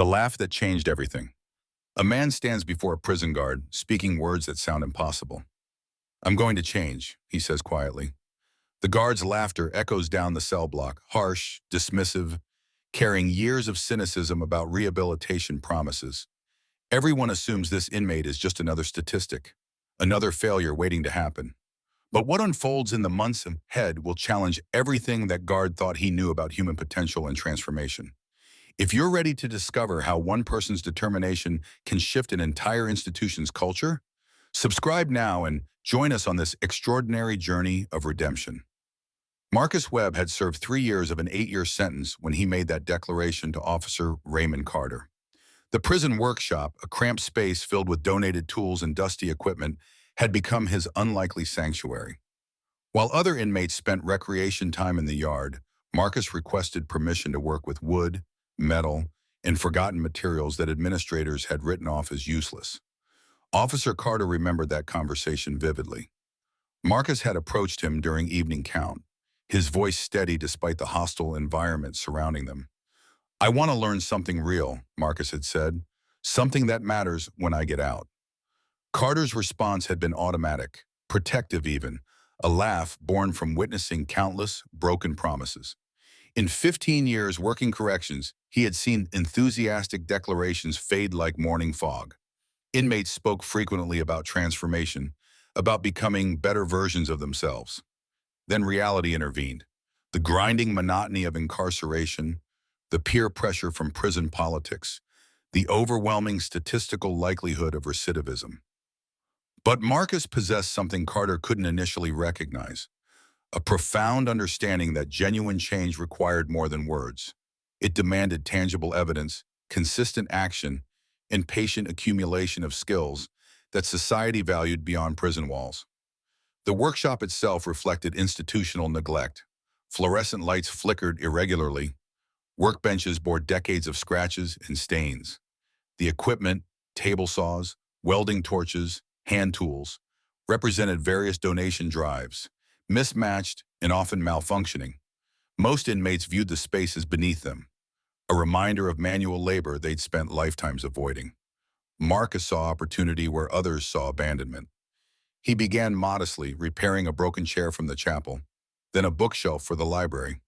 The laugh that changed everything. A man stands before a prison guard, speaking words that sound impossible. "I'm going to change," he says quietly. The guard's laughter echoes down the cell block, harsh, dismissive, carrying years of cynicism about rehabilitation promises. Everyone assumes this inmate is just another statistic, another failure waiting to happen. But what unfolds in the months ahead will challenge everything that guard thought he knew about human potential and transformation. If you're ready to discover how one person's determination can shift an entire institution's culture, subscribe now and join us on this extraordinary journey of redemption. Marcus Webb had served 3 years of an 8-year sentence when he made that declaration to Officer Raymond Carter. The prison workshop, a cramped space filled with donated tools and dusty equipment, had become his unlikely sanctuary. While other inmates spent recreation time in the yard, Marcus requested permission to work with wood, metal, and forgotten materials that administrators had written off as useless. Officer Carter remembered that conversation vividly. Marcus had approached him during evening count, his voice steady despite the hostile environment surrounding them. "I want to learn something real," Marcus had said, "something that matters when I get out." Carter's response had been automatic, protective even, a laugh born from witnessing countless broken promises. In 15 years working corrections, he had seen enthusiastic declarations fade like morning fog. Inmates spoke frequently about transformation, about becoming better versions of themselves. Then reality intervened. The grinding monotony of incarceration, the peer pressure from prison politics, the overwhelming statistical likelihood of recidivism. But Marcus possessed something Carter couldn't initially recognize, a profound understanding that genuine change required more than words. It demanded tangible evidence, consistent action, and patient accumulation of skills that society valued beyond prison walls. The workshop itself reflected institutional neglect. Fluorescent lights flickered irregularly. Workbenches bore decades of scratches and stains. The equipment, table saws, welding torches, hand tools, represented various donation drives, mismatched and often malfunctioning. Most inmates viewed the space as beneath them, a reminder of manual labor they'd spent lifetimes avoiding. Marcus saw opportunity where others saw abandonment. He began modestly, repairing a broken chair from the chapel, then a bookshelf for the library.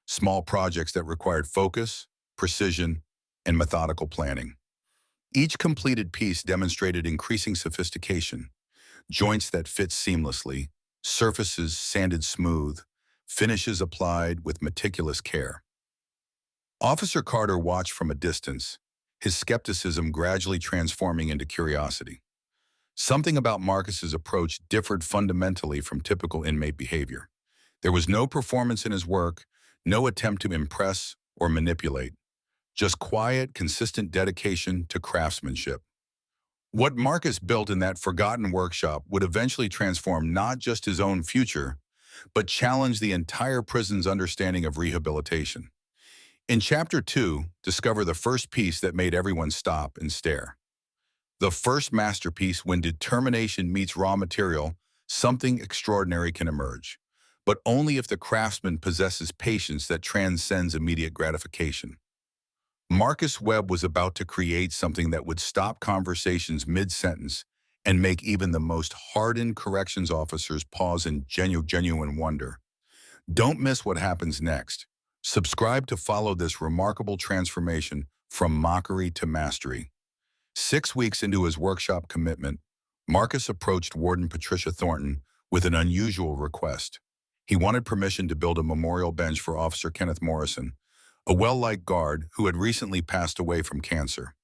Small projects that required focus, precision, and methodical planning. Each completed piece demonstrated increasing sophistication, joints that fit seamlessly, surfaces sanded smooth, finishes applied with meticulous care. Officer Carter watched from a distance, his skepticism gradually transforming into curiosity. Something about Marcus's approach differed fundamentally from typical inmate behavior. There was no performance in his work, no attempt to impress or manipulate, just quiet, consistent dedication to craftsmanship. What Marcus built in that forgotten workshop would eventually transform not just his own future, but challenge the entire prison's understanding of rehabilitation. In Chapter 2, discover the first piece that made everyone stop and stare. The first masterpiece: when determination meets raw material, something extraordinary can emerge, but only if the craftsman possesses patience that transcends immediate gratification. Marcus Webb was about to create something that would stop conversations mid-sentence and make even the most hardened corrections officers pause in genuine wonder. Don't miss what happens next. Subscribe to follow this remarkable transformation from mockery to mastery. 6 weeks into his workshop commitment, Marcus approached Warden Patricia Thornton with an unusual request. He wanted permission to build a memorial bench for Officer Kenneth Morrison, a well-liked guard who had recently passed away from cancer.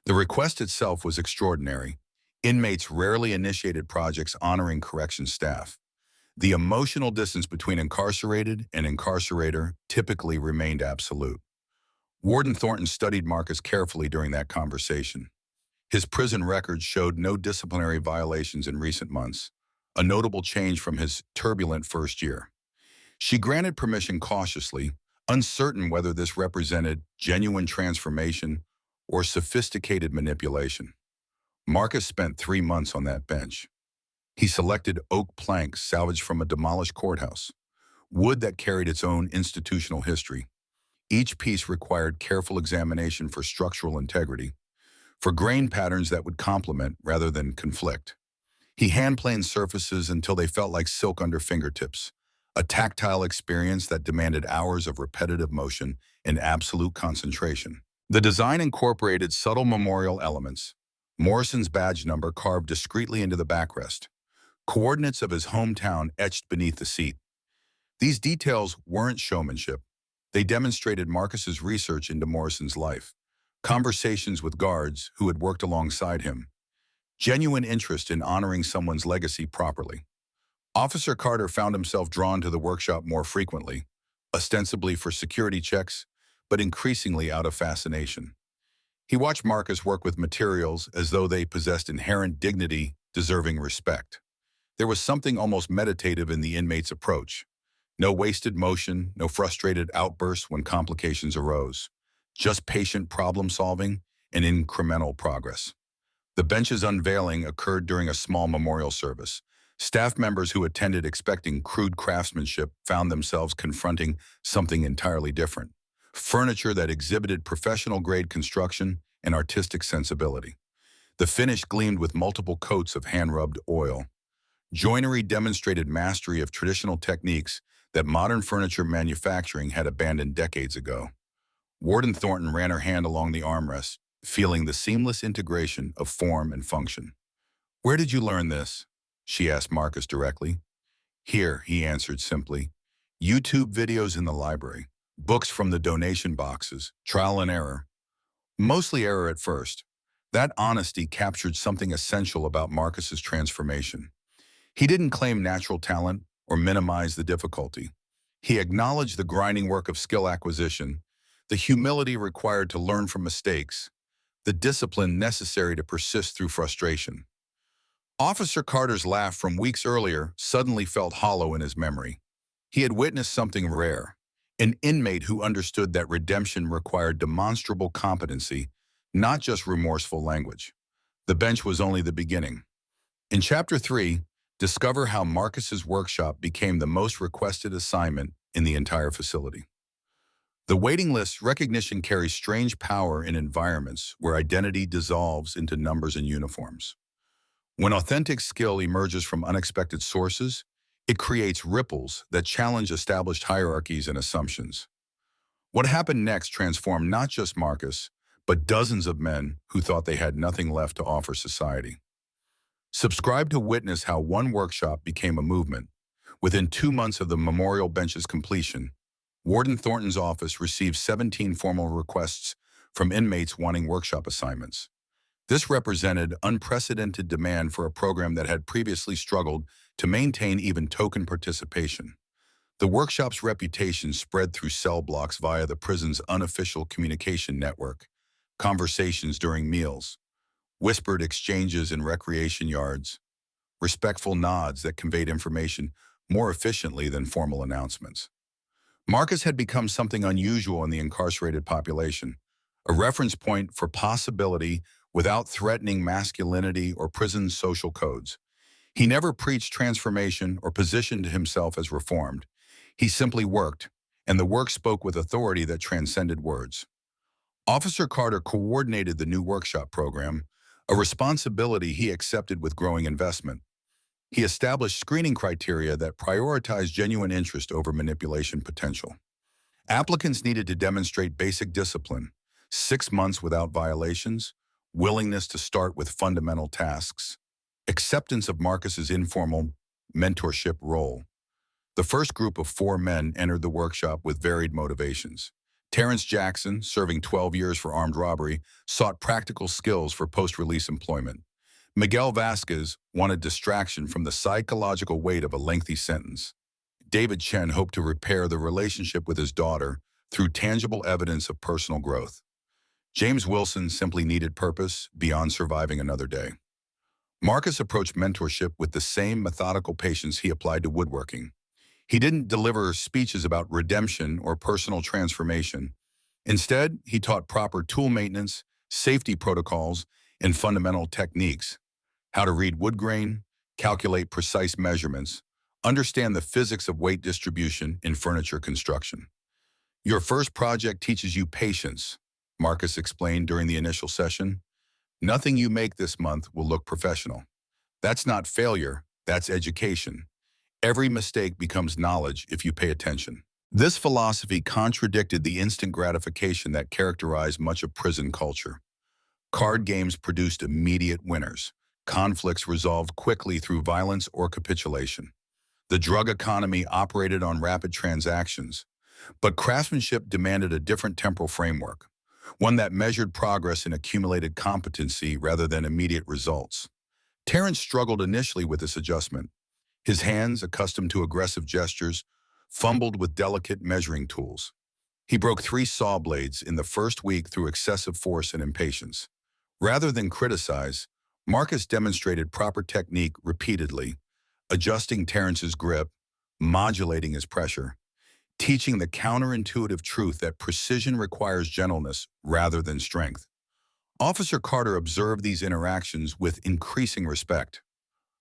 The request itself was extraordinary. Inmates rarely initiated projects honoring corrections staff. The emotional distance between incarcerated and incarcerator typically remained absolute. Warden Thornton studied Marcus carefully during that conversation. His prison records showed no disciplinary violations in recent months, a notable change from his turbulent first year. She granted permission cautiously, uncertain whether this represented genuine transformation or sophisticated manipulation. Marcus spent 3 months on that bench. He selected oak planks salvaged from a demolished courthouse, wood that carried its own institutional history. Each piece required careful examination for structural integrity, for grain patterns that would complement rather than conflict. He hand-planed surfaces until they felt like silk under fingertips, a tactile experience that demanded hours of repetitive motion and absolute concentration. The design incorporated subtle memorial elements. Morrison's badge number carved discreetly into the backrest, coordinates of his hometown etched beneath the seat. These details weren't showmanship. They demonstrated Marcus's research into Morrison's life, conversations with guards who had worked alongside him, genuine interest in honoring someone's legacy properly. Officer Carter found himself drawn to the workshop more frequently, ostensibly for security checks, but increasingly out of fascination. He watched Marcus work with materials as though they possessed inherent dignity, deserving respect. There was something almost meditative in the inmate's approach. No wasted motion, no frustrated outbursts when complications arose. Just patient problem-solving and incremental progress. The bench's unveiling occurred during a small memorial service. Staff members who attended expecting crude craftsmanship found themselves confronting something entirely different. Furniture that exhibited professional-grade construction and artistic sensibility. The finish gleamed with multiple coats of hand-rubbed oil. Joinery demonstrated mastery of traditional techniques that modern furniture manufacturing had abandoned decades ago. Warden Thornton ran her hand along the armrest, feeling the seamless integration of form and function. "Where did you learn this?" she asked Marcus directly. "Here," he answered simply. "YouTube videos in the library, books from the donation boxes, trial and error. Mostly error at first." That honesty captured something essential about Marcus's transformation. He didn't claim natural talent or minimize the difficulty. He acknowledged the grinding work of skill acquisition, the humility required to learn from mistakes, the discipline necessary to persist through frustration. Officer Carter's laugh from weeks earlier suddenly felt hollow in his memory. He had witnessed something rare, an inmate who understood that redemption required demonstrable competency, not just remorseful language. The bench was only the beginning. In Chapter 3, discover how Marcus's workshop became the most requested assignment in the entire facility. The waiting list recognition carries strange power in environments where identity dissolves into numbers and uniforms. When authentic skill emerges from unexpected sources, it creates ripples that challenge established hierarchies and assumptions. What happened next transformed not just Marcus, but dozens of men who thought they had nothing left to offer society. Subscribe to witness how one workshop became a movement. Within 2 months of the memorial bench's completion, Warden Thornton's office received 17 formal requests from inmates wanting workshop assignments. This represented unprecedented demand for a program that had previously struggled to maintain even token participation. The workshop's reputation spread through cell blocks via the prison's unofficial communication network, conversations during meals, whispered exchanges in recreation yards, respectful nods that conveyed information more efficiently than formal announcements. Marcus had become something unusual in the incarcerated population, a reference point for possibility without threatening masculinity or prison's social codes. He never preached transformation or positioned himself as reformed. He simply worked, and the work spoke with authority that transcended words. Officer Carter coordinated the new workshop program, a responsibility he accepted with growing investment. He established screening criteria that prioritized genuine interest over manipulation potential. Applicants needed to demonstrate basic discipline, 6 months without violations, willingness to start with fundamental tasks, acceptance of Marcus's informal mentorship role. The first group of 4 men entered the workshop with varied motivations. Terrence Jackson, serving 12 years for armed robbery, sought practical skills for post-release employment. Miguel Vasquez wanted distraction from the psychological weight of a lengthy sentence. David Chen hoped to repair the relationship with his daughter through tangible evidence of personal growth. James Wilson simply needed purpose beyond surviving another day. Marcus approached mentorship with the same methodical patience he applied to woodworking. He didn't deliver speeches about redemption or personal transformation. Instead, he taught proper tool maintenance, safety protocols, and fundamental techniques. How to read wood grain, calculate precise measurements, understand the physics of weight distribution in furniture construction. Your first project teaches you patience, Marcus explained during the initial session. Nothing you make this month will look professional. That's not failure, that's education. Every mistake becomes knowledge if you pay attention. This philosophy contradicted the instant gratification that characterized much of prison culture. Card games produced immediate winners. Conflicts resolved quickly through violence or capitulation. The drug economy operated on rapid transactions, but craftsmanship demanded a different temporal framework, one that measured progress in accumulated competency rather than immediate results. Terrence struggled initially with this adjustment. His hands, accustomed to aggressive gestures, fumbled with delicate measuring tools. He broke 3 saw blades in the first week through excessive force and impatience. Rather than criticize, Marcus demonstrated proper technique repeatedly, adjusting Terrence's grip, modulating his pressure, teaching the counterintuitive truth that precision requires gentleness rather than strength. Officer Carter observed these interactions with increasing respect.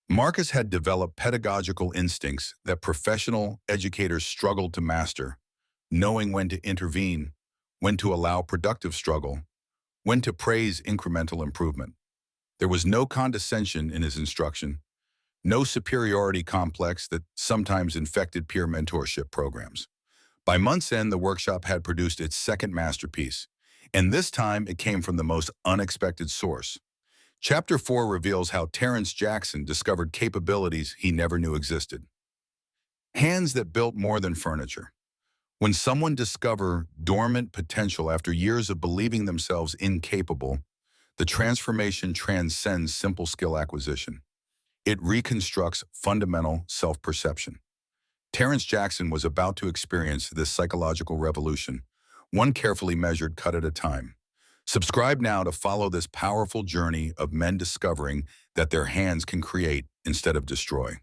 Marcus had developed pedagogical instincts that professional educators struggled to master, knowing when to intervene, when to allow productive struggle, when to praise incremental improvement. There was no condescension in his instruction, no superiority complex that sometimes infected peer mentorship programs. By month's end, the workshop had produced its second masterpiece, and this time it came from the most unexpected source. Chapter 4 reveals how Terrence Jackson discovered capabilities he never knew existed. Hands that built more than furniture. When someone discovers dormant potential after years of believing themselves incapable, the transformation transcends simple skill acquisition. It reconstructs fundamental self-perception. Terrence Jackson was about to experience this psychological revolution, one carefully measured cut at a time. Subscribe now to follow this powerful journey of men discovering that their hands can create instead of destroy.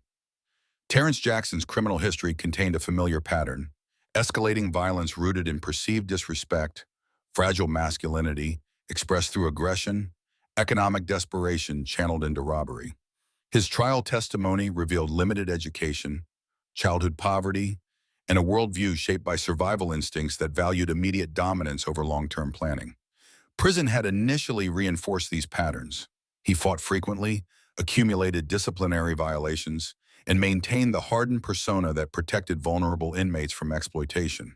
Terrence Jackson's criminal history contained a familiar pattern: escalating violence rooted in perceived disrespect, fragile masculinity expressed through aggression, economic desperation channeled into robbery. His trial testimony revealed limited education, childhood poverty, and a worldview shaped by survival instincts that valued immediate dominance over long-term planning. Prison had initially reinforced these patterns. He fought frequently, accumulated disciplinary violations, and maintained the hardened persona that protected vulnerable inmates from exploitation.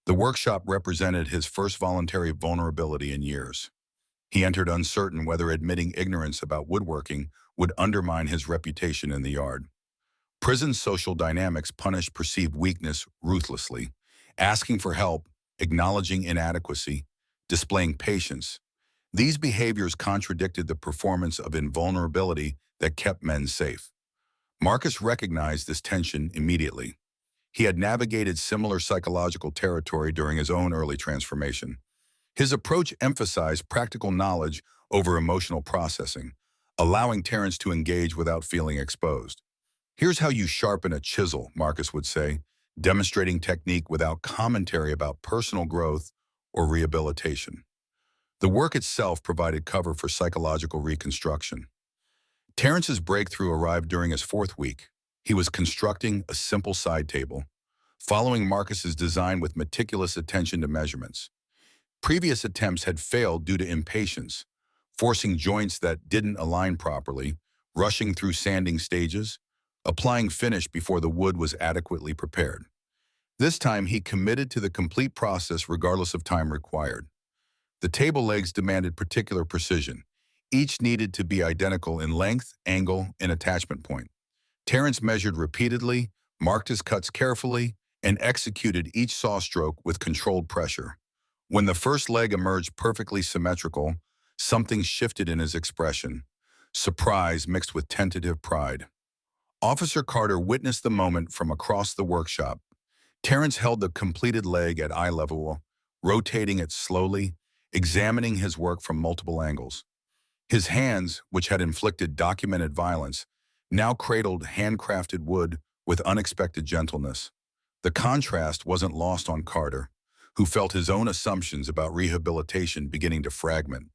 The workshop represented his first voluntary vulnerability in years. He entered uncertain whether admitting ignorance about woodworking would undermine his reputation in the yard. Prison social dynamics punish perceived weakness ruthlessly, asking for help, acknowledging inadequacy, displaying patience. These behaviors contradicted the performance of invulnerability that kept men safe. Marcus recognized this tension immediately. He had navigated similar psychological territory during his own early transformation. His approach emphasized practical knowledge over emotional processing, allowing Terrence to engage without feeling exposed. Here's how you sharpen a chisel, Marcus would say, demonstrating technique without commentary about personal growth or rehabilitation. The work itself provided cover for psychological reconstruction. Terrence's breakthrough arrived during his 4th week. He was constructing a simple side table, following Marcus's design with meticulous attention to measurements. Previous attempts had failed due to impatience, forcing joints that didn't align properly, rushing through sanding stages, applying finish before the wood was adequately prepared. This time, he committed to the complete process regardless of time required. The table legs demanded particular precision. Each needed to be identical in length, angle, and attachment point. Terrence measured repeatedly, marked his cuts carefully, and executed each saw stroke with controlled pressure. When the first leg emerged perfectly symmetrical, something shifted in his expression, surprise mixed with tentative pride. Officer Carter witnessed the moment from across the workshop. Terrence held the completed leg at eye level, rotating it slowly, examining his work from multiple angles. His hands, which had inflicted documented violence, now cradled handcrafted wood with unexpected gentleness. The contrast wasn't lost on Carter, who felt his own assumptions about rehabilitation beginning to fragment.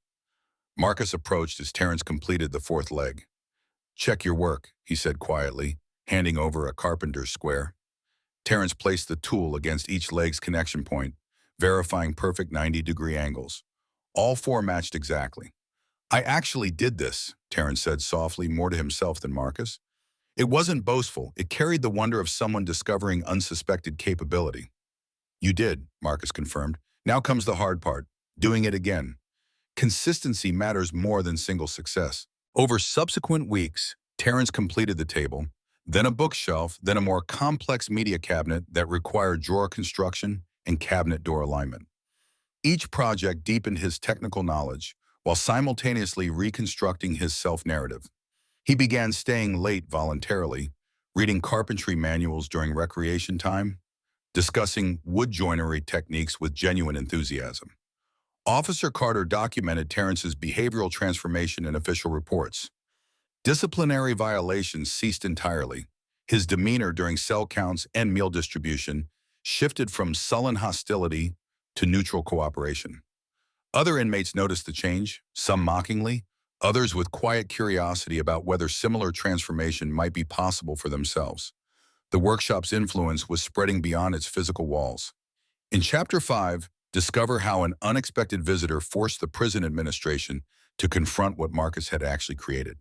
Marcus approached as Terrence completed the 4th leg. "Check your work," he said quietly, handing over a carpenter's square. Terrence placed the tool against each leg's connection point, verifying perfect 90-degree angles. All four matched exactly. I actually did this, Terrence said softly, more to himself than Marcus. It wasn't boastful. It carried the wonder of someone discovering unsuspected capability. You did, Marcus confirmed. Now comes the hard part, doing it again. Consistency matters more than single success. Over subsequent weeks, Terrence completed the table, then a bookshelf, then a more complex media cabinet that required drawer construction and cabinet door alignment. Each project deepened his technical knowledge while simultaneously reconstructing his self-narrative. He began staying late voluntarily, reading carpentry manuals during recreation time, discussing wood joinery techniques with genuine enthusiasm. Officer Carter documented Terrence's behavioral transformation in official reports. Disciplinary violations ceased entirely. His demeanor during cell counts and meal distribution shifted from sullen hostility to neutral cooperation. Other inmates noticed the change, some mockingly, others with quiet curiosity about whether similar transformation might be possible for themselves. The workshop's influence was spreading beyond its physical walls. In Chapter 5, discover how an unexpected visitor forced the prison administration to confront what Marcus had actually created.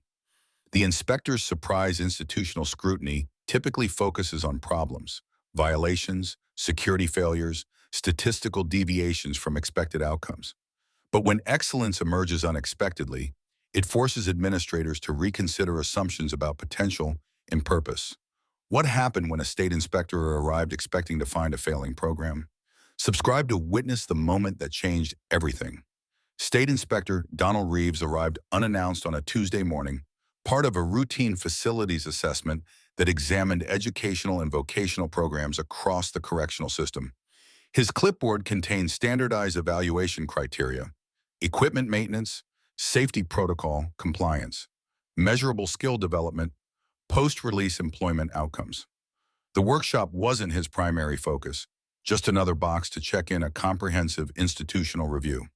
The inspector's surprise institutional scrutiny typically focuses on problems, violations, security failures, statistical deviations from expected outcomes. But when excellence emerges unexpectedly, it forces administrators to reconsider assumptions about potential and purpose. What happened when a state inspector arrived expecting to find a failing program? Subscribe to witness the moment that changed everything. State Inspector Donald Reeves arrived unannounced on a Tuesday morning, part of a routine facilities assessment that examined educational and vocational programs across the correctional system. His clipboard contained standardized evaluation criteria, equipment maintenance, safety protocol compliance, measurable skill development, post-release employment outcomes. The workshop wasn't his primary focus, just another box to check in a comprehensive institutional review.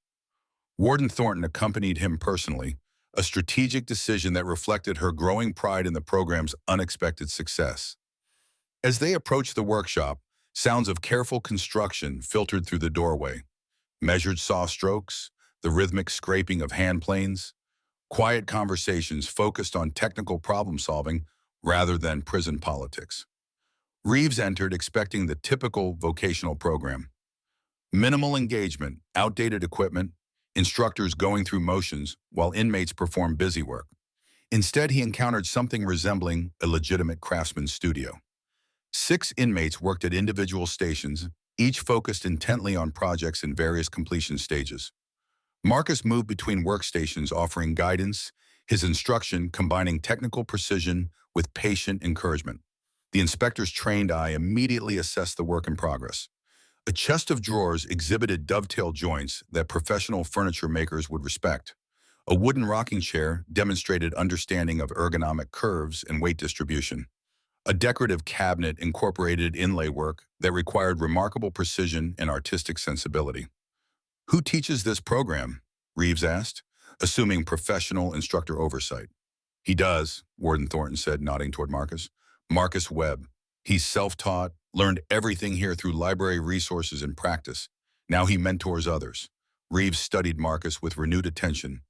Warden Thornton accompanied him personally, a strategic decision that reflected her growing pride in the program's unexpected success. As they approached the workshop, sounds of careful construction filtered through the doorway. Measured saw strokes, the rhythmic scraping of hand planes, quiet conversations focused on technical problem-solving rather than prison politics. Reeves entered expecting the typical vocational program. Minimal engagement, outdated equipment, instructors going through motions while inmates perform busy work. Instead, he encountered something resembling a legitimate craftsman's studio. 6 inmates worked at individual stations, each focused intently on projects in various completion stages. Marcus moved between workstations offering guidance, his instruction combining technical precision with patient encouragement. The inspector's trained eye immediately assessed the work in progress. A chest of drawers exhibited dovetail joints that professional furniture makers would respect. A wooden rocking chair demonstrated understanding of ergonomic curves and weight distribution. A decorative cabinet incorporated inlay work that required remarkable precision and artistic sensibility. "Who teaches this program?" Reeves asked, assuming professional instructor oversight. "He does," Warden Thornton said, nodding toward Marcus. "Marcus Webb. He's self-taught, learned everything here through library resources and practice. Now he mentors others." Reeves studied Marcus with renewed attention,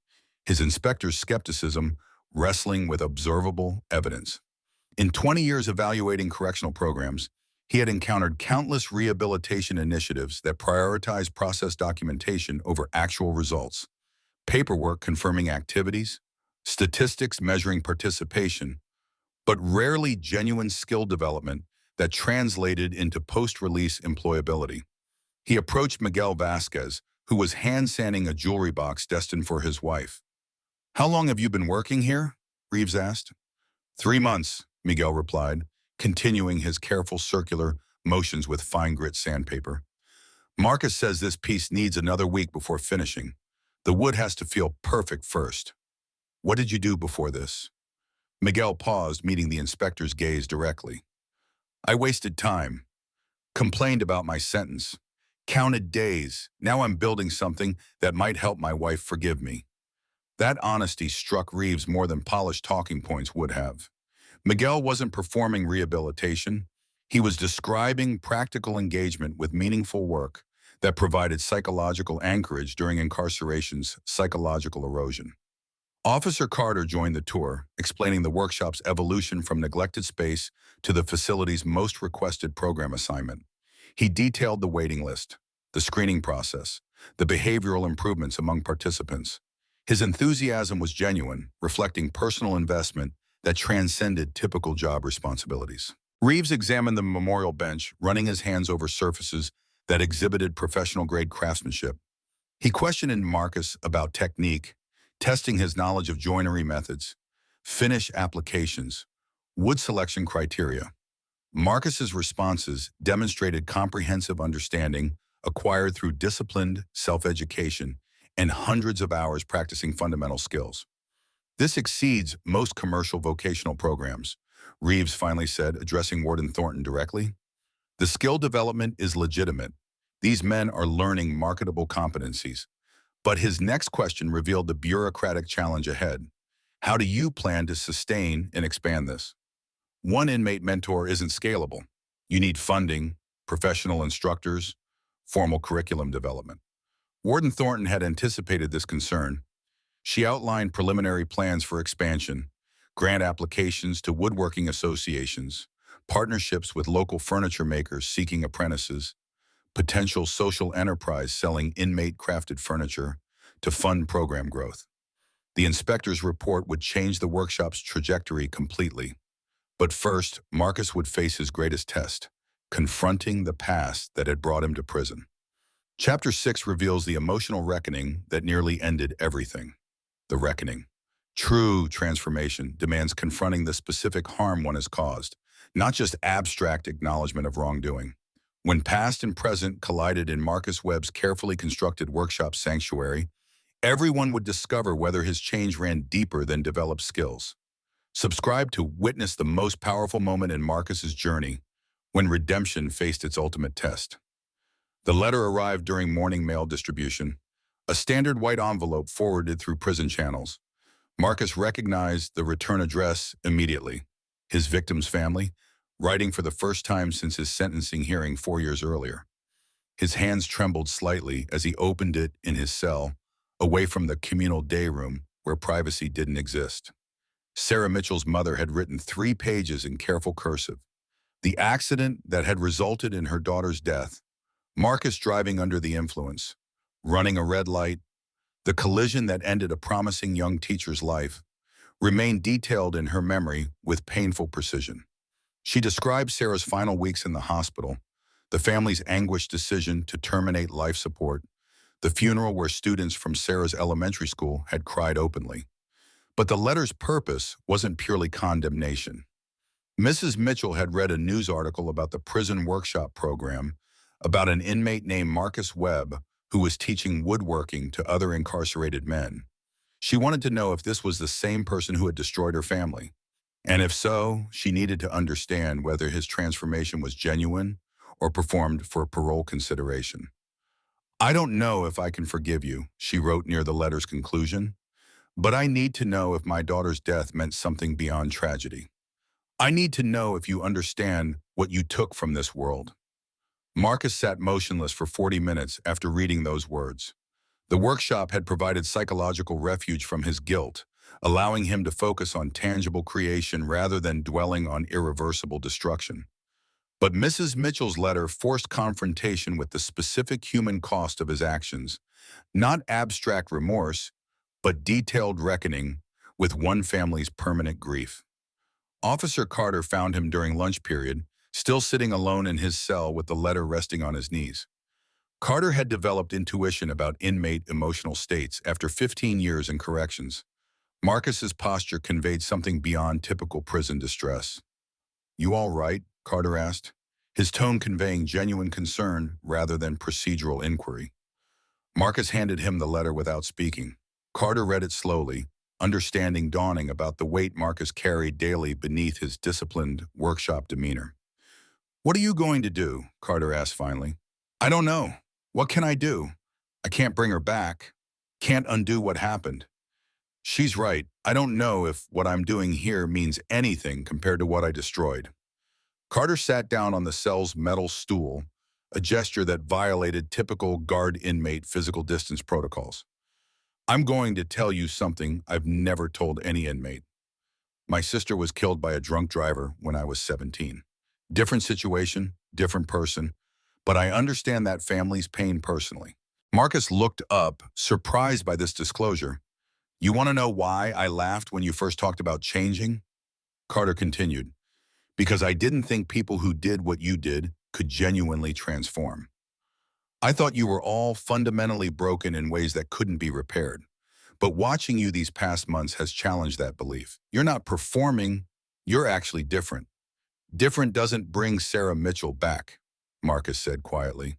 his inspector's skepticism wrestling with observable evidence. In 20 years evaluating correctional programs, he had encountered countless rehabilitation initiatives that prioritized process documentation over actual results, paperwork confirming activities, statistics measuring participation, but rarely genuine skill development that translated into post-release employability. He approached Miguel Vasquez, who was hand-sanding a jewelry box destined for his wife. "How long have you been working here?" Reeves asked. 3 months, Miguel replied, continuing his careful circular motions with fine grit sandpaper. "Marcus says this piece needs another week before finishing. The wood has to feel perfect first." "What did you do before this?" Miguel paused, meeting the inspector's gaze directly. "I wasted time, complained about my sentence, counted days. Now I'm building something that might help my wife forgive me." That honesty struck Reeves more than polished talking points would have. Miguel wasn't performing rehabilitation. He was describing practical engagement with meaningful work that provided psychological anchorage during incarceration's psychological erosion. Officer Carter joined the tour, explaining the workshop's evolution from neglected space to the facility's most requested program assignment. He detailed the waiting list, the screening process, the behavioral improvements among participants. His enthusiasm was genuine, reflecting personal investment that transcended typical job responsibilities. Reeves examined the memorial bench, running his hands over surfaces that exhibited professional-grade craftsmanship. He questioned Marcus about technique, testing his knowledge of joinery methods, finish applications, wood selection criteria. Marcus's responses demonstrated comprehensive understanding acquired through disciplined self-education and hundreds of hours practicing fundamental skills. This exceeds most commercial vocational programs, Reeves finally said, addressing Warden Thornton directly. The skill development is legitimate. These men are learning marketable competencies. But his next question revealed the bureaucratic challenge ahead. How do you plan to sustain and expand this? One inmate mentor isn't scalable. You need funding, professional instructors, formal curriculum development. Warden Thornton had anticipated this concern. She outlined preliminary plans for expansion, grant applications to woodworking associations, partnerships with local furniture makers seeking apprentices, potential social enterprise selling inmate-crafted furniture to fund program growth. The inspector's report would change the workshop's trajectory completely. But first, Marcus would face his greatest test, confronting the past that had brought him to prison. Chapter 6 reveals the emotional reckoning that nearly ended everything. The reckoning. True transformation demands confronting the specific harm one has caused, not just abstract acknowledgement of wrongdoing. When past and present collided in Marcus Webb's carefully constructed workshop sanctuary, everyone would discover whether his change ran deeper than developed skills. Subscribe to witness the most powerful moment in Marcus's journey, when redemption faced its ultimate test. The letter arrived during morning mail distribution, a standard white envelope forwarded through prison channels. Marcus recognized the return address immediately. His victim's family, writing for the first time since his sentencing hearing 4 years earlier. His hands trembled slightly as he opened it in his cell, away from the communal day room where privacy didn't exist. Sarah Mitchell's mother had written 3 pages in careful cursive. The accident that had resulted in her daughter's death, Marcus driving under the influence, running a red light, the collision that ended a promising young teacher's life, remained detailed in her memory with painful precision. She described Sarah's final weeks in the hospital, the family's anguished decision to terminate life support, the funeral where students from Sarah's elementary school had cried openly. But the letter's purpose wasn't purely condemnation. Mrs. Mitchell had read a news article about the prison workshop program about an inmate named Marcus Webb who was teaching woodworking to other incarcerated men. She wanted to know if this was the same person who had destroyed her family. And if so, she needed to understand whether his transformation was genuine or performed for parole consideration. I don't know if I can forgive you, she wrote near the letter's conclusion, but I need to know if my daughter's death meant something beyond tragedy. I need to know if you understand what you took from this world. Marcus sat motionless for 40 minutes after reading those words. The workshop had provided psychological refuge from his guilt, allowing him to focus on tangible creation rather than dwelling on irreversible destruction. But Mrs. Mitchell's letter forced confrontation with the specific human cost of his actions, not abstract remorse, but detailed reckoning with one family's permanent grief. Officer Carter found him during lunch period, still sitting alone in his cell with the letter resting on his knees. Carter had developed intuition about inmate emotional states after 15 years in corrections. Marcus's posture conveyed something beyond typical prison distress. "You all right?" Carter asked, his tone conveying genuine concern rather than procedural inquiry. Marcus handed him the letter without speaking. Carter read it slowly, understanding dawning about the weight Marcus carried daily beneath his disciplined workshop demeanor. "What are you going to do?" Carter asked finally. "I don't know. What can I do? I can't bring her back. Can't undo what happened. She's right. I don't know if what I'm doing here means anything compared to what I destroyed." Carter sat down on the cell's metal stool, a gesture that violated typical guard inmate physical distance protocols. I'm going to tell you something I've never told any inmate. My sister was killed by a drunk driver when I was 17. Different situation, different person, but I understand that family's pain personally. Marcus looked up, surprised by this disclosure. You want to know why I laughed when you first talked about changing? Carter continued, because I didn't think people who did what you did could genuinely transform. I thought you were all fundamentally broken in ways that couldn't be repaired. But watching you these past months has challenged that belief. You're not performing, you're actually different. Different doesn't bring Sarah Mitchell back, Marcus said quietly.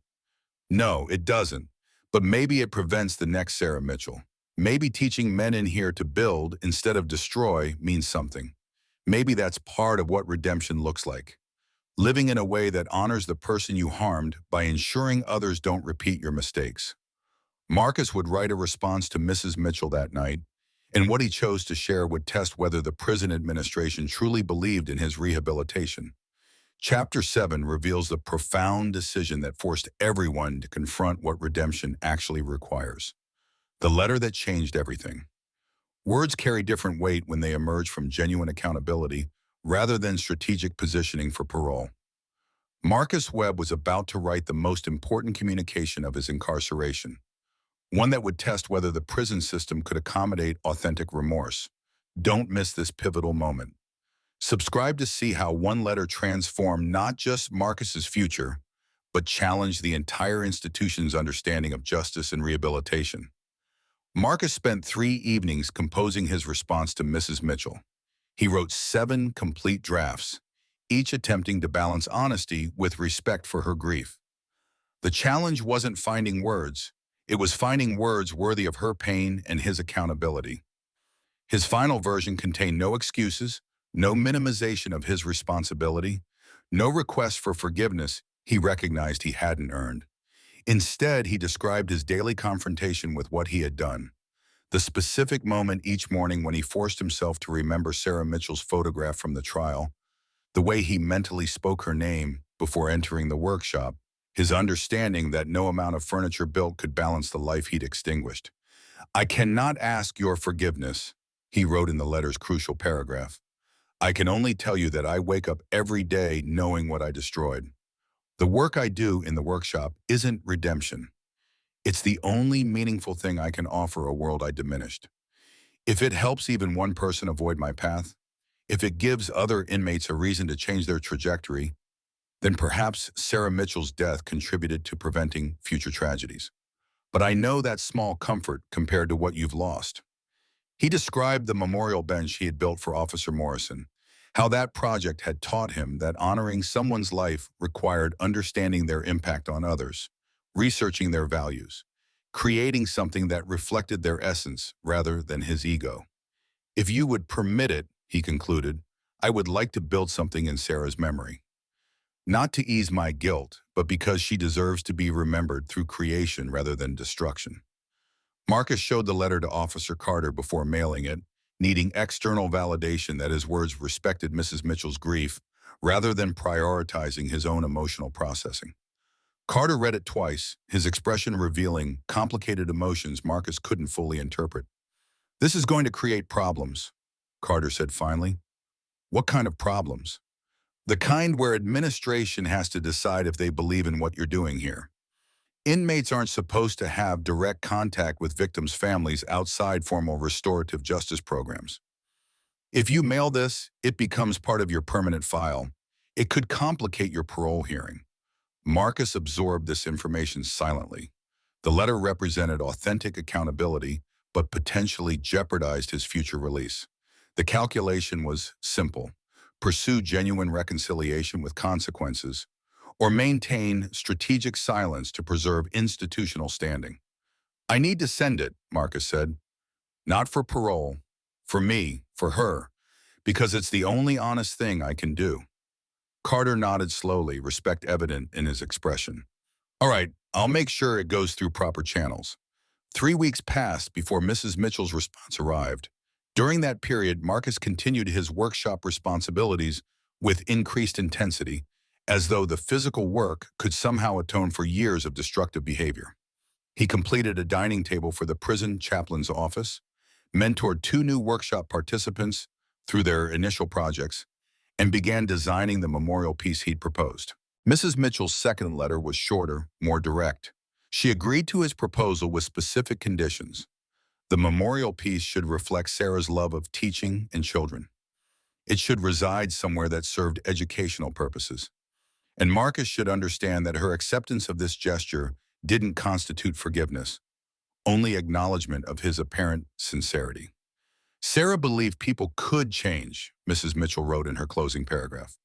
No, it doesn't. But maybe it prevents the next Sarah Mitchell. Maybe teaching men in here to build instead of destroy means something. Maybe that's part of what redemption looks like. Living in a way that honors the person you harmed by ensuring others don't repeat your mistakes. Marcus would write a response to Mrs. Mitchell that night, and what he chose to share would test whether the prison administration truly believed in his rehabilitation. Chapter 7 reveals the profound decision that forced everyone to confront what redemption actually requires. The letter that changed everything. Words carry different weight when they emerge from genuine accountability rather than strategic positioning for parole. Marcus Webb was about to write the most important communication of his incarceration, one that would test whether the prison system could accommodate authentic remorse. Don't miss this pivotal moment. Subscribe to see how one letter transformed not just Marcus's future, but challenged the entire institution's understanding of justice and rehabilitation. Marcus spent 3 evenings composing his response to Mrs. Mitchell. He wrote 7 complete drafts, each attempting to balance honesty with respect for her grief. The challenge wasn't finding words, it was finding words worthy of her pain and his accountability. His final version contained no excuses, no minimization of his responsibility, no request for forgiveness he recognized he hadn't earned. Instead, he described his daily confrontation with what he had done. The specific moment each morning when he forced himself to remember Sarah Mitchell's photograph from the trial, the way he mentally spoke her name before entering the workshop, his understanding that no amount of furniture built could balance the life he'd extinguished. I cannot ask your forgiveness, he wrote in the letter's crucial paragraph. I can only tell you that I wake up every day knowing what I destroyed. The work I do in the workshop isn't redemption. It's the only meaningful thing I can offer a world I diminished. If it helps even one person avoid my path, if it gives other inmates a reason to change their trajectory, then perhaps Sarah Mitchell's death contributed to preventing future tragedies. But I know that's small comfort compared to what you've lost. He described the memorial bench he had built for Officer Morrison, how that project had taught him that honoring someone's life required understanding their impact on others, researching their values, creating something that reflected their essence rather than his ego. If you would permit it, he concluded, I would like to build something in Sarah's memory. Not to ease my guilt, but because she deserves to be remembered through creation rather than destruction. Marcus showed the letter to Officer Carter before mailing it, needing external validation that his words respected Mrs. Mitchell's grief rather than prioritizing his own emotional processing. Carter read it twice, his expression revealing complicated emotions Marcus couldn't fully interpret. This is going to create problems, Carter said finally. What kind of problems? The kind where administration has to decide if they believe in what you're doing here. Inmates aren't supposed to have direct contact with victims' families outside formal restorative justice programs. If you mail this, it becomes part of your permanent file. It could complicate your parole hearing. Marcus absorbed this information silently. The letter represented authentic accountability, but potentially jeopardized his future release. The calculation was simple. Pursue genuine reconciliation with consequences, or maintain strategic silence to preserve institutional standing. I need to send it, Marcus said. Not for parole, for me, for her, because it's the only honest thing I can do. Carter nodded slowly, respect evident in his expression. All right, I'll make sure it goes through proper channels. 3 weeks passed before Mrs. Mitchell's response arrived. During that period, Marcus continued his workshop responsibilities with increased intensity, as though the physical work could somehow atone for years of destructive behavior. He completed a dining table for the prison chaplain's office, mentored 2 new workshop participants through their initial projects, and began designing the memorial piece he'd proposed. Mrs. Mitchell's second letter was shorter, more direct. She agreed to his proposal with specific conditions. The memorial piece should reflect Sarah's love of teaching and children. It should reside somewhere that served educational purposes. And Marcus should understand that her acceptance of this gesture didn't constitute forgiveness, only acknowledgement of his apparent sincerity. Sarah believed people could change, Mrs. Mitchell wrote in her closing paragraph.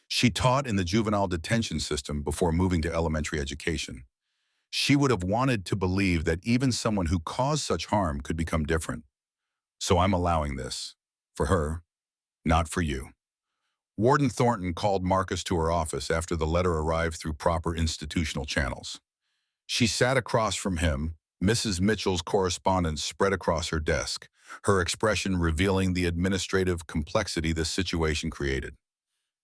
She taught in the juvenile detention system before moving to elementary education. She would have wanted to believe that even someone who caused such harm could become different. So I'm allowing this. For her, not for you. Warden Thornton called Marcus to her office after the letter arrived through proper institutional channels. She sat across from him, Mrs. Mitchell's correspondence spread across her desk, her expression revealing the administrative complexity this situation created.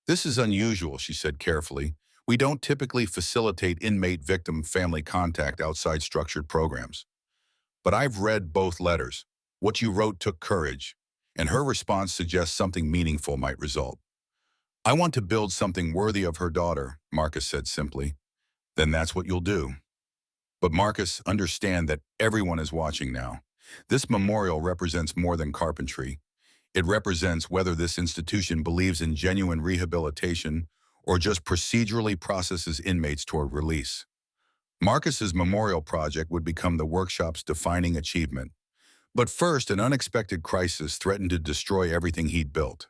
"This is unusual," she said carefully. "We don't typically facilitate inmate-victim family contact outside structured programs. But I've read both letters. What you wrote took courage, and her response suggests something meaningful might result." "I want to build something worthy of her daughter," Marcus said simply. "Then that's what you'll do." But Marcus, understand that everyone is watching now. This memorial represents more than carpentry. It represents whether this institution believes in genuine rehabilitation or just procedurally processes inmates toward release. Marcus's memorial project would become the workshop's defining achievement. But first, an unexpected crisis threatened to destroy everything he'd built.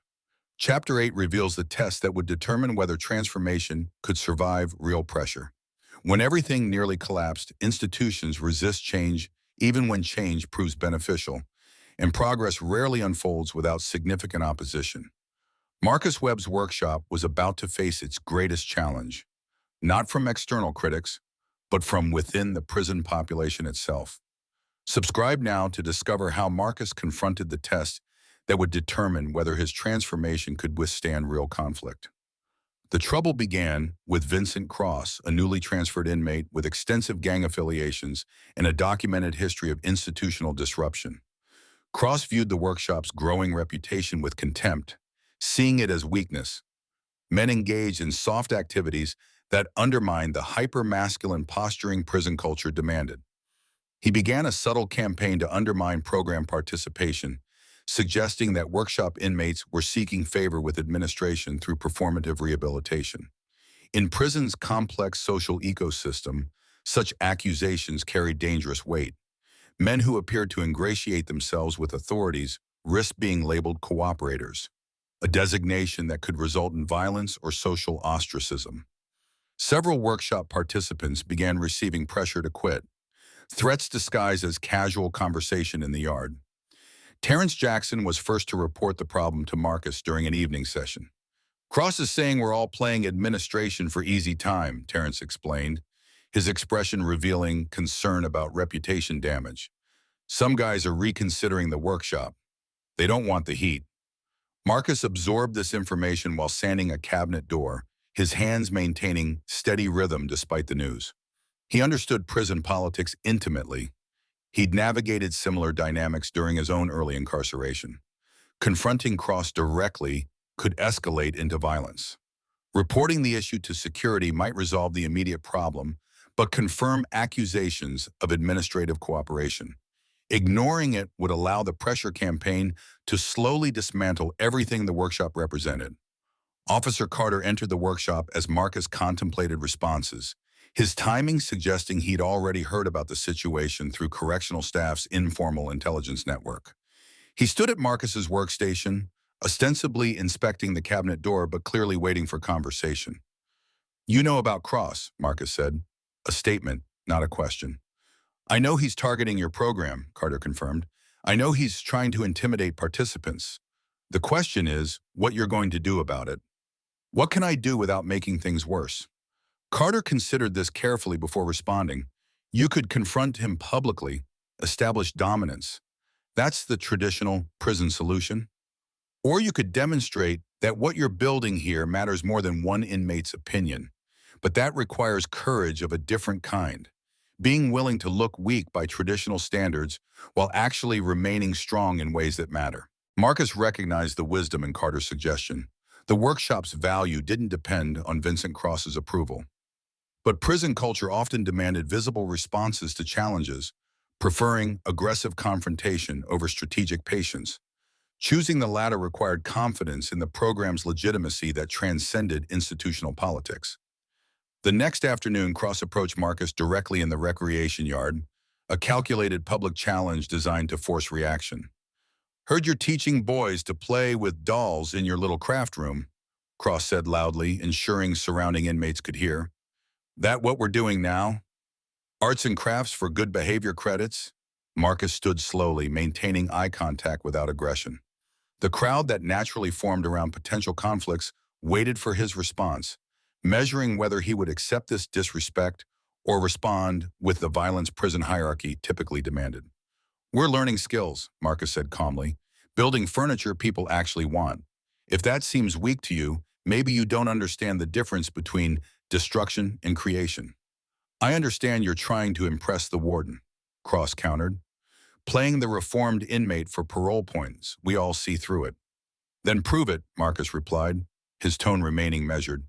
Chapter 8 reveals the test that would determine whether transformation could survive real pressure. When everything nearly collapsed, institutions resist change even when change proves beneficial, and progress rarely unfolds without significant opposition. Marcus Webb's workshop was about to face its greatest challenge, not from external critics, but from within the prison population itself. Subscribe now to discover how Marcus confronted the test that would determine whether his transformation could withstand real conflict. The trouble began with Vincent Cross, a newly transferred inmate with extensive gang affiliations and a documented history of institutional disruption. Cross viewed the workshop's growing reputation with contempt, seeing it as weakness. Men engaged in soft activities that undermined the hyper-masculine posturing prison culture demanded. He began a subtle campaign to undermine program participation, suggesting that workshop inmates were seeking favor with administration through performative rehabilitation. In prison's complex social ecosystem, such accusations carried dangerous weight. Men who appeared to ingratiate themselves with authorities risked being labeled cooperators, a designation that could result in violence or social ostracism. Several workshop participants began receiving pressure to quit, threats disguised as casual conversation in the yard. Terrence Jackson was first to report the problem to Marcus during an evening session. "Cross is saying we're all playing administration for easy time," Terrence explained, his expression revealing concern about reputation damage. "Some guys are reconsidering the workshop. They don't want the heat." Marcus absorbed this information while sanding a cabinet door, his hands maintaining steady rhythm despite the news. He understood prison politics intimately. He'd navigated similar dynamics during his own early incarceration. Confronting Cross directly could escalate into violence. Reporting the issue to security might resolve the immediate problem, but confirm accusations of administrative cooperation. Ignoring it would allow the pressure campaign to slowly dismantle everything the workshop represented. Officer Carter entered the workshop as Marcus contemplated responses, his timing suggesting he'd already heard about the situation through correctional staff's informal intelligence network. He stood at Marcus's workstation, ostensibly inspecting the cabinet door but clearly waiting for conversation. "You know about Cross," Marcus said, a statement, not a question. "I know he's targeting your program," Carter confirmed. "I know he's trying to intimidate participants. The question is what you're going to do about it. What can I do without making things worse?" Carter considered this carefully before responding. "You could confront him publicly, establish dominance. That's the traditional prison solution." Or you could demonstrate that what you're building here matters more than one inmate's opinion. But that requires courage of a different kind. Being willing to look weak by traditional standards while actually remaining strong in ways that matter. Marcus recognized the wisdom in Carter's suggestion. The workshop's value didn't depend on Vincent Cross's approval. But prison culture often demanded visible responses to challenges, preferring aggressive confrontation over strategic patience. Choosing the latter required confidence in the program's legitimacy that transcended institutional politics. The next afternoon, Cross approached Marcus directly in the recreation yard, a calculated public challenge designed to force reaction. "Heard you're teaching boys to play with dolls in your little craft room," Cross said loudly, ensuring surrounding inmates could hear. "That what we're doing now? Arts and crafts for good behavior credits?" Marcus stood slowly, maintaining eye contact without aggression. The crowd that naturally formed around potential conflicts waited for his response, measuring whether he would accept this disrespect or respond with the violence prison hierarchy typically demanded. "We're learning skills," Marcus said calmly, "building furniture people actually want. If that seems weak to you, maybe you don't understand the difference between destruction and creation." "I understand you're trying to impress the warden," Cross countered. "Playing the reformed inmate for parole points, we all see through it." "Then prove it," Marcus replied, his tone remaining measured.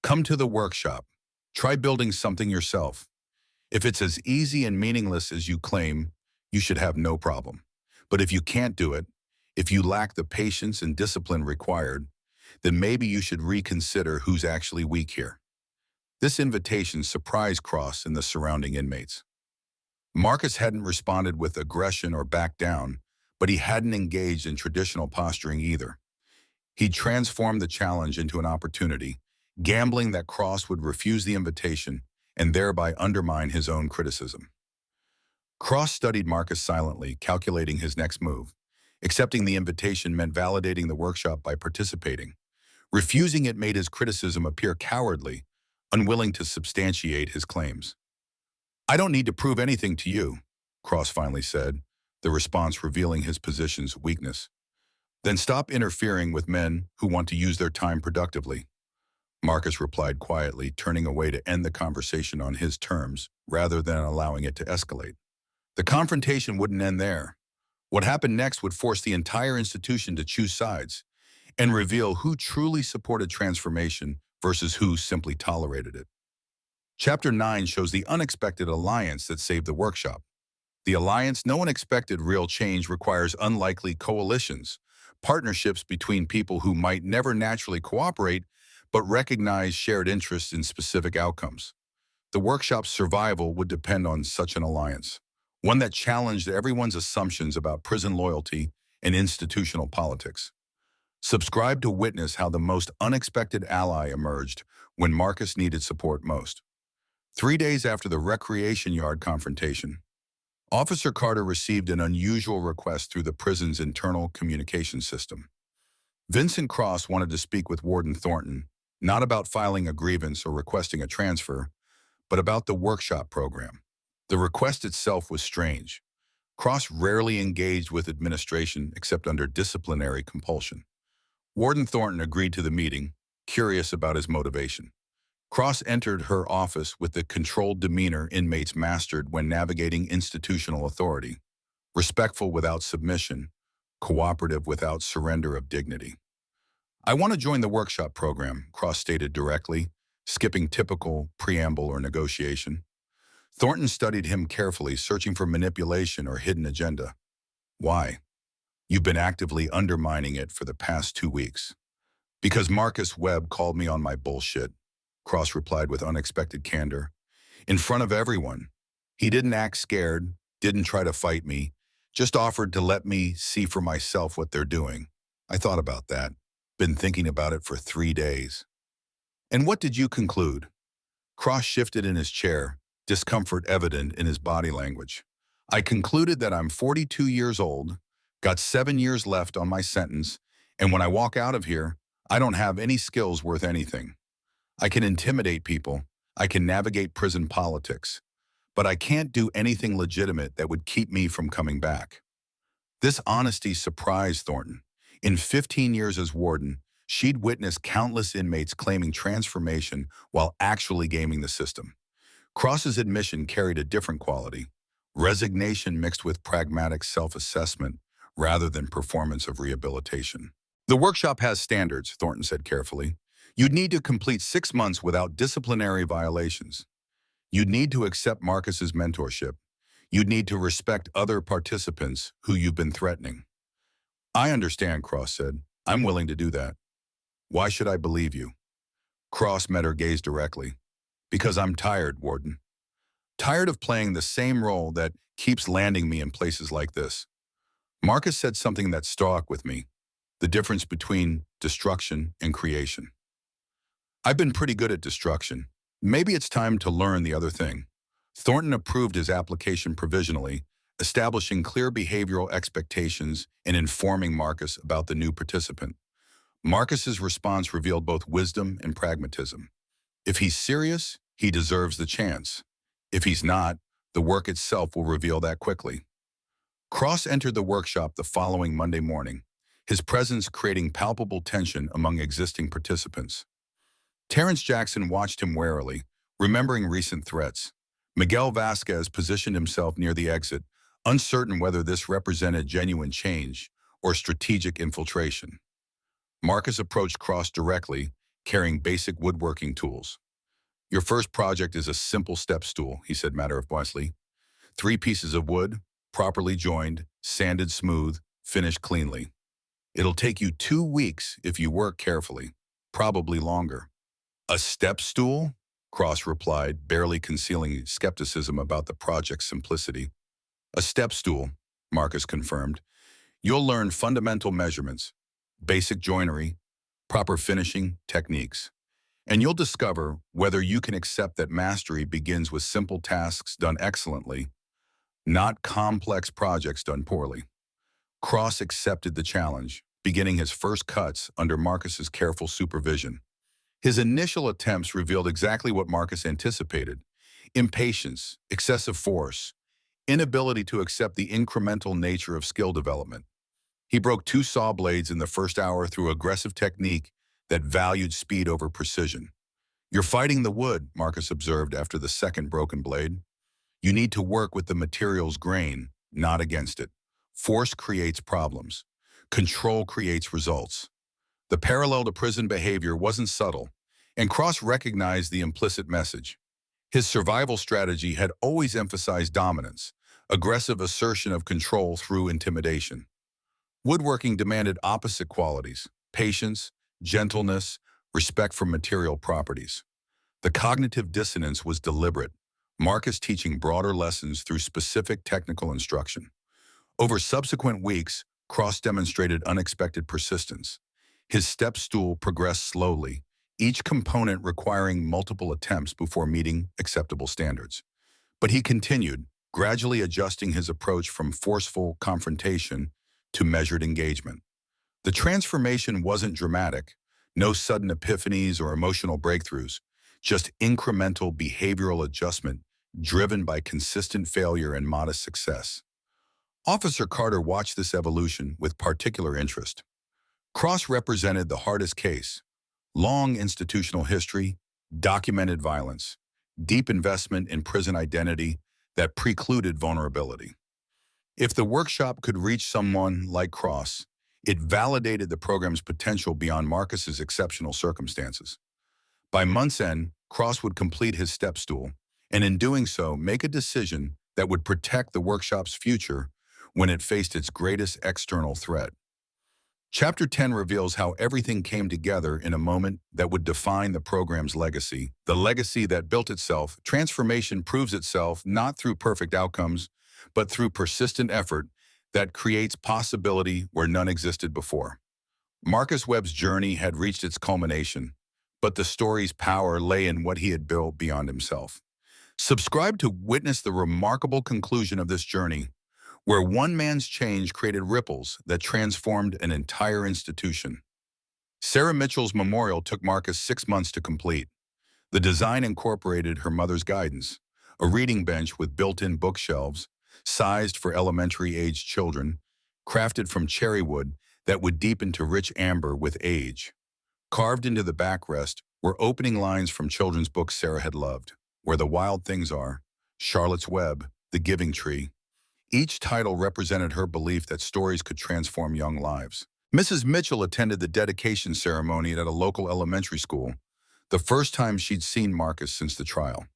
"Come to the workshop. Try building something yourself. If it's as easy and meaningless as you claim, you should have no problem. But if you can't do it, if you lack the patience and discipline required, then maybe you should reconsider who's actually weak here." This invitation surprised Cross and the surrounding inmates. Marcus hadn't responded with aggression or backed down, but he hadn't engaged in traditional posturing either. He transformed the challenge into an opportunity, gambling that Cross would refuse the invitation and thereby undermine his own criticism. Cross studied Marcus silently, calculating his next move. Accepting the invitation meant validating the workshop by participating. Refusing it made his criticism appear cowardly, unwilling to substantiate his claims. "I don't need to prove anything to you," Cross finally said, the response revealing his position's weakness. "Then stop interfering with men who want to use their time productively," Marcus replied quietly, turning away to end the conversation on his terms rather than allowing it to escalate. The confrontation wouldn't end there. What happened next would force the entire institution to choose sides and reveal who truly supported transformation versus who simply tolerated it. Chapter 9 shows the unexpected alliance that saved the workshop. The alliance no one expected real change requires unlikely coalitions, partnerships between people who might never naturally cooperate but recognize shared interests in specific outcomes. The workshop's survival would depend on such an alliance, one that challenged everyone's assumptions about prison loyalty and institutional politics. Subscribe to witness how the most unexpected ally emerged when Marcus needed support most. 3 days after the recreation yard confrontation, Officer Carter received an unusual request through the prison's internal communication system. Vincent Cross wanted to speak with Warden Thornton, not about filing a grievance or requesting a transfer, but about the workshop program. The request itself was strange. Cross rarely engaged with administration except under disciplinary compulsion. Warden Thornton agreed to the meeting, curious about his motivation. Cross entered her office with the controlled demeanor inmates mastered when navigating institutional authority, respectful without submission, cooperative without surrender of dignity. "I want to join the workshop program," Cross stated directly, skipping typical preamble or negotiation. Thornton studied him carefully, searching for manipulation or hidden agenda. "Why?" "You've been actively undermining it for the past 2 weeks." "Because Marcus Webb called me on my bullshit," Cross replied with unexpected candor. "In front of everyone. He didn't act scared, didn't try to fight me, just offered to let me see for myself what they're doing. I thought about that. Been thinking about it for 3 days." "And what did you conclude?" Cross shifted in his chair, discomfort evident in his body language. "I concluded that I'm 42 years old, got 7 years left on my sentence, and when I walk out of here, I don't have any skills worth anything. I can intimidate people, I can navigate prison politics, but I can't do anything legitimate that would keep me from coming back." This honesty surprised Thornton. In 15 years as warden, she'd witnessed countless inmates claiming transformation while actually gaming the system. Cross's admission carried a different quality, resignation mixed with pragmatic self-assessment rather than performance of rehabilitation. The workshop has standards, Thornton said carefully. You'd need to complete 6 months without disciplinary violations. You'd need to accept Marcus's mentorship. You'd need to respect other participants who you've been threatening. I understand, Cross said. I'm willing to do that. Why should I believe you? Cross met her gaze directly. Because I'm tired, Warden. Tired of playing the same role that keeps landing me in places like this. Marcus said something that stuck with me. The difference between destruction and creation. I've been pretty good at destruction. Maybe it's time to learn the other thing. Thornton approved his application provisionally, establishing clear behavioral expectations and informing Marcus about the new participant. Marcus's response revealed both wisdom and pragmatism. If he's serious, he deserves the chance. If he's not, the work itself will reveal that quickly. Cross entered the workshop the following Monday morning, his presence creating palpable tension among existing participants. Terrence Jackson watched him warily, remembering recent threats. Miguel Vasquez positioned himself near the exit, uncertain whether this represented genuine change or strategic infiltration. Marcus approached Cross directly, carrying basic woodworking tools. Your first project is a simple step stool, he said matter-of-factly. 3 pieces of wood, properly joined, sanded smooth, finished cleanly. It'll take you 2 weeks if you work carefully, probably longer. A step stool? Cross replied, barely concealing skepticism about the project's simplicity. A step stool, Marcus confirmed. You'll learn fundamental measurements, basic joinery, proper finishing techniques. And you'll discover whether you can accept that mastery begins with simple tasks done excellently, not complex projects done poorly. Cross accepted the challenge, beginning his first cuts under Marcus's careful supervision. His initial attempts revealed exactly what Marcus anticipated: impatience, excessive force, inability to accept the incremental nature of skill development. He broke 2 saw blades in the first hour through aggressive technique that valued speed over precision. You're fighting the wood, Marcus observed after the second broken blade. You need to work with the material's grain, not against it. Force creates problems. Control creates results. The parallel to prison behavior wasn't subtle, and Cross recognized the implicit message. His survival strategy had always emphasized dominance, aggressive assertion of control through intimidation. Woodworking demanded opposite qualities: patience, gentleness, respect for material properties. The cognitive dissonance was deliberate, Marcus teaching broader lessons through specific technical instruction. Over subsequent weeks, Cross demonstrated unexpected persistence. His step stool progressed slowly, each component requiring multiple attempts before meeting acceptable standards. But he continued, gradually adjusting his approach from forceful confrontation to measured engagement. The transformation wasn't dramatic, no sudden epiphanies or emotional breakthroughs, just incremental behavioral adjustment driven by consistent failure and modest success. Officer Carter watched this evolution with particular interest. Cross represented the hardest case: long institutional history, documented violence, deep investment in prison identity that precluded vulnerability. If the workshop could reach someone like Cross, it validated the program's potential beyond Marcus's exceptional circumstances. By month's end, Cross would complete his step stool, and in doing so, make a decision that would protect the workshop's future when it faced its greatest external threat. Chapter 10 reveals how everything came together in a moment that would define the program's legacy, the legacy that built itself. Transformation proves itself not through perfect outcomes, but through persistent effort that creates possibility where none existed before. Marcus Webb's journey had reached its culmination, but the story's power lay in what he had built beyond himself. Subscribe to witness the remarkable conclusion of this journey, where one man's change created ripples that transformed an entire institution. Sarah Mitchell's memorial took Marcus 6 months to complete. The design incorporated her mother's guidance: a reading bench with built-in bookshelves, sized for elementary-aged children, crafted from cherry wood that would deepen to rich amber with age. Carved into the backrest were opening lines from children's books Sarah had loved, Where the Wild Things Are, Charlotte's Web, The Giving Tree. Each title represented her belief that stories could transform young lives. Mrs. Mitchell attended the dedication ceremony at a local elementary school, the first time she'd seen Marcus since the trial.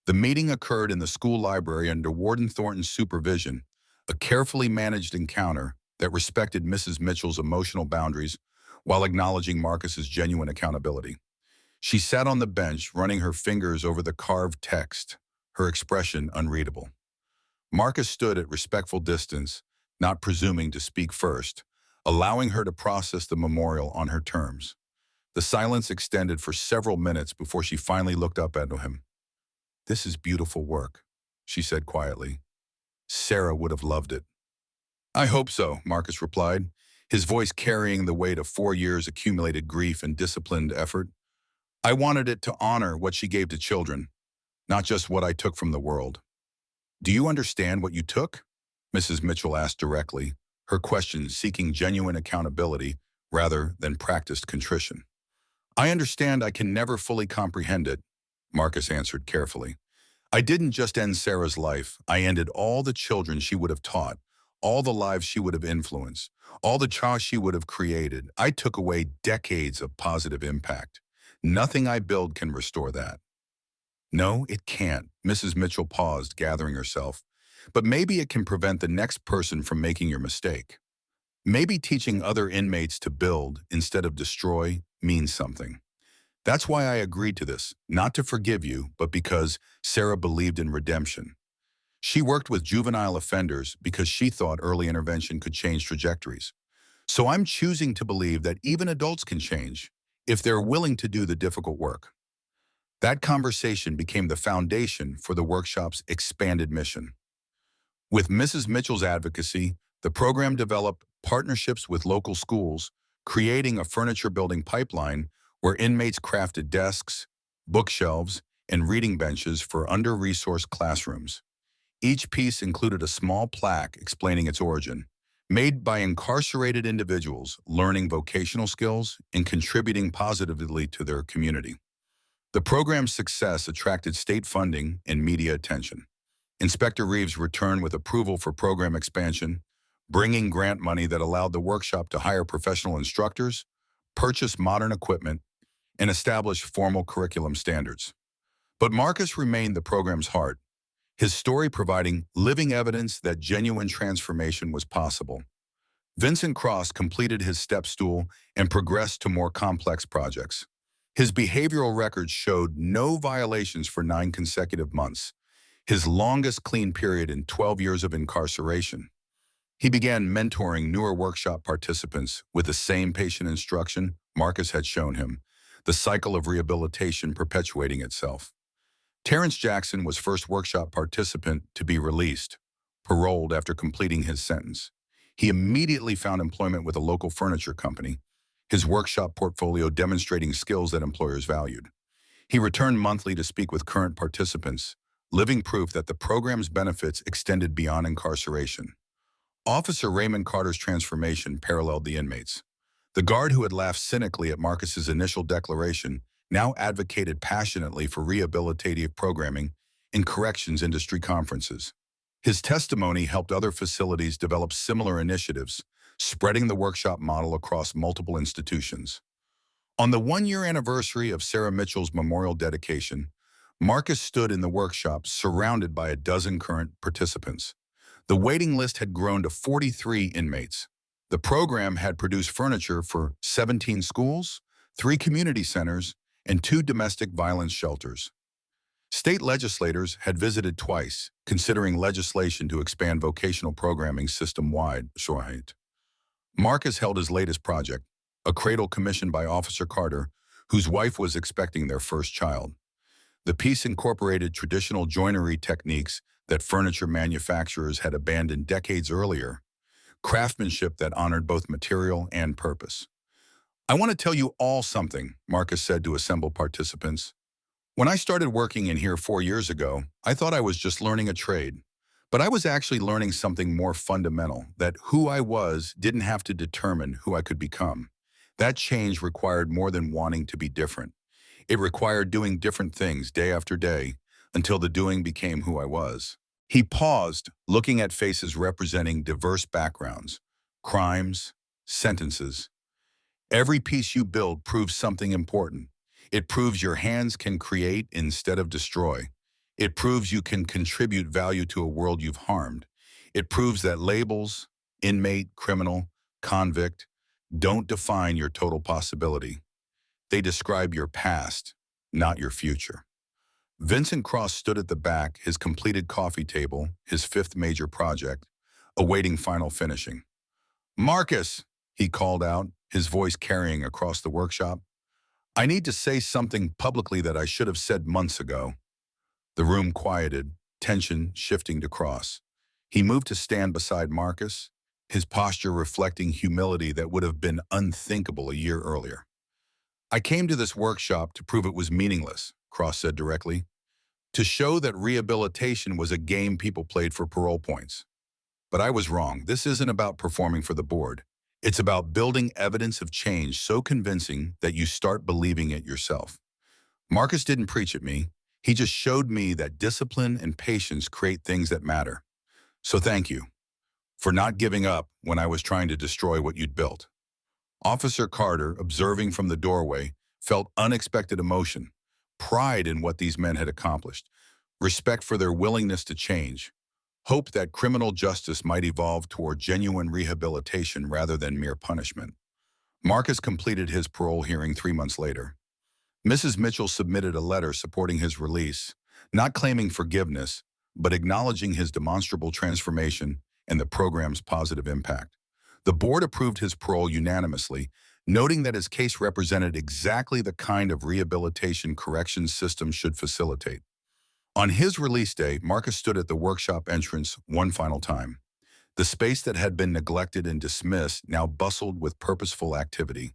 The meeting occurred in the school library under Warden Thornton's supervision, a carefully managed encounter that respected Mrs. Mitchell's emotional boundaries while acknowledging Marcus's genuine accountability. She sat on the bench, running her fingers over the carved text, her expression unreadable. Marcus stood at respectful distance, not presuming to speak first, allowing her to process the memorial on her terms. The silence extended for several minutes before she finally looked up at him. "This is beautiful work," she said quietly. "Sarah would have loved it." "I hope so," Marcus replied, his voice carrying the weight of 4 years' accumulated grief and disciplined effort. "I wanted it to honor what she gave to children, not just what I took from the world." "Do you understand what you took?" Mrs. Mitchell asked directly, her question seeking genuine accountability rather than practiced contrition. "I understand I can never fully comprehend it," Marcus answered carefully. "I didn't just end Sarah's life, I ended all the children she would have taught, all the lives she would have influenced, all the chaos she would have created. I took away decades of positive impact. Nothing I build can restore that." "No, it can't." Mrs. Mitchell paused, gathering herself. "But maybe it can prevent the next person from making your mistake. Maybe teaching other inmates to build instead of destroy means something. That's why I agreed to this, not to forgive you, but because Sarah believed in redemption. She worked with juvenile offenders because she thought early intervention could change trajectories. So I'm choosing to believe that even adults can change if they're willing to do the difficult work." That conversation became the foundation for the workshop's expanded mission. With Mrs. Mitchell's advocacy, the program developed partnerships with local schools, creating a furniture-building pipeline where inmates crafted desks, bookshelves, and reading benches for under-resourced classrooms. Each piece included a small plaque explaining its origin, made by incarcerated individuals learning vocational skills and contributing positively to their community. The program's success attracted state funding and media attention. Inspector Reeves returned with approval for program expansion, bringing grant money that allowed the workshop to hire professional instructors, purchase modern equipment, and establish formal curriculum standards. But Marcus remained the program's heart, his story providing living evidence that genuine transformation was possible. Vincent Cross completed his step stool and progressed to more complex projects. His behavioral records showed no violations for 9 consecutive months, his longest clean period in 12 years of incarceration. He began mentoring newer workshop participants with the same patient instruction Marcus had shown him, the cycle of rehabilitation perpetuating itself. Terrence Jackson was first workshop participant to be released, paroled after completing his sentence. He immediately found employment with a local furniture company, his workshop portfolio demonstrating skills that employers valued. He returned monthly to speak with current participants, living proof that the program's benefits extended beyond incarceration. Officer Raymond Carter's transformation paralleled the inmates. The guard who had laughed cynically at Marcus's initial declaration now advocated passionately for rehabilitative programming in corrections industry conferences. His testimony helped other facilities develop similar initiatives, spreading the workshop model across multiple institutions. On the 1-year anniversary of Sarah Mitchell's memorial dedication, Marcus stood in the workshop surrounded by a dozen current participants. The waiting list had grown to 43 inmates. The program had produced furniture for 17 schools, 3 community centers, and 2 domestic violence shelters. State legislators had visited twice, considering legislation to expand vocational programming system-wide. Marcus held his latest project, a cradle commissioned by Officer Carter, whose wife was expecting their first child. The piece incorporated traditional joinery techniques that furniture manufacturers had abandoned decades earlier, craftsmanship that honored both material and purpose. "I want to tell you all something," Marcus said to assembled participants. "When I started working in here 4 years ago, I thought I was just learning a trade. But I was actually learning something more fundamental, that who I was didn't have to determine who I could become. That change required more than wanting to be different. It required doing different things day after day until the doing became who I was. He paused, looking at faces representing diverse backgrounds, crimes, sentences. Every piece you build proves something important. It proves your hands can create instead of destroy. It proves you can contribute value to a world you've harmed. It proves that labels, inmate, criminal, convict, don't define your total possibility. They describe your past, not your future. Vincent Cross stood at the back, his completed coffee table, his fifth major project, awaiting final finishing. "Marcus," he called out, his voice carrying across the workshop. "I need to say something publicly that I should have said months ago." The room quieted, tension shifting to Cross. He moved to stand beside Marcus, his posture reflecting humility that would have been unthinkable a year earlier. "I came to this workshop to prove it was meaningless," Cross said directly. "To show that rehabilitation was a game people played for parole points. But I was wrong. This isn't about performing for the board. It's about building evidence of change so convincing that you start believing it yourself." Marcus didn't preach at me. He just showed me that discipline and patience create things that matter. "So thank you for not giving up when I was trying to destroy what you'd built." Officer Carter, observing from the doorway, felt unexpected emotion, pride in what these men had accomplished, respect for their willingness to change, hope that criminal justice might evolve toward genuine rehabilitation rather than mere punishment. Marcus completed his parole hearing 3 months later. Mrs. Mitchell submitted a letter supporting his release, not claiming forgiveness, but acknowledging his demonstrable transformation and the program's positive impact. The board approved his parole unanimously, noting that his case represented exactly the kind of rehabilitation corrections systems should facilitate. On his release day, Marcus stood at the workshop entrance one final time. The space that had been neglected and dismissed now bustled with purposeful activity.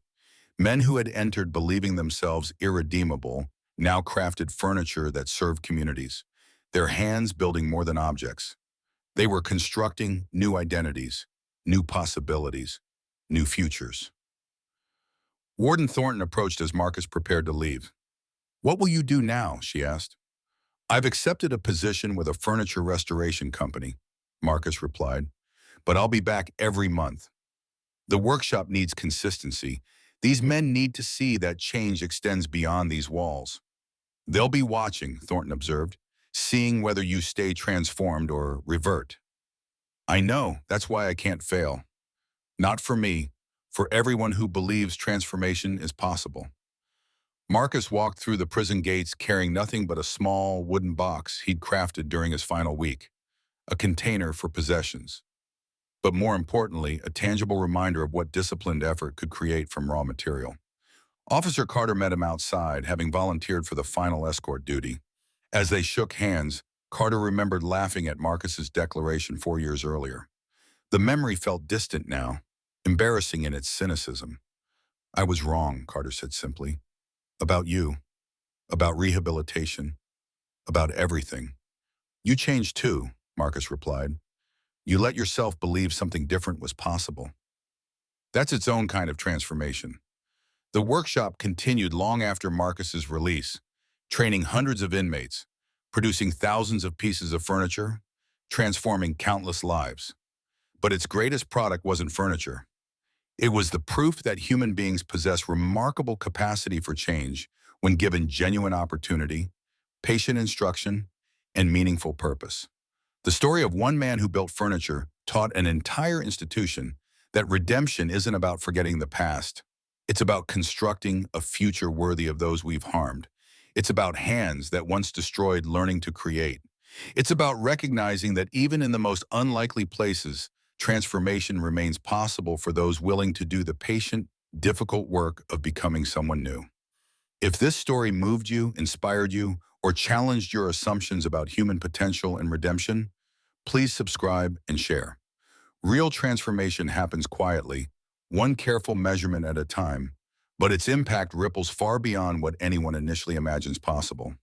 Men who had entered believing themselves irredeemable now crafted furniture that served communities, their hands building more than objects. They were constructing new identities, new possibilities, new futures. Warden Thornton approached as Marcus prepared to leave. "What will you do now?" she asked. "I've accepted a position with a furniture restoration company," Marcus replied, "but I'll be back every month. The workshop needs consistency. These men need to see that change extends beyond these walls." "They'll be watching," Thornton observed, "seeing whether you stay transformed or revert." "I know, that's why I can't fail. Not for me, for everyone who believes transformation is possible." Marcus walked through the prison gates carrying nothing but a small wooden box he'd crafted during his final week, a container for possessions. But more importantly, a tangible reminder of what disciplined effort could create from raw material. Officer Carter met him outside, having volunteered for the final escort duty. As they shook hands, Carter remembered laughing at Marcus's declaration 4 years earlier. The memory felt distant now, embarrassing in its cynicism. "I was wrong," Carter said simply. "About you, about rehabilitation, about everything." "You changed too," Marcus replied. "You let yourself believe something different was possible." That's its own kind of transformation. The workshop continued long after Marcus's release, training hundreds of inmates, producing thousands of pieces of furniture, transforming countless lives. But its greatest product wasn't furniture. It was the proof that human beings possess remarkable capacity for change when given genuine opportunity, patient instruction, and meaningful purpose. The story of one man who built furniture taught an entire institution that redemption isn't about forgetting the past. It's about constructing a future worthy of those we've harmed. It's about hands that once destroyed learning to create. It's about recognizing that even in the most unlikely places, transformation remains possible for those willing to do the patient, difficult work of becoming someone new. If this story moved you, inspired you, or challenged your assumptions about human potential and redemption, please subscribe and share. Real transformation happens quietly, one careful measurement at a time, but its impact ripples far beyond what anyone initially imagines possible.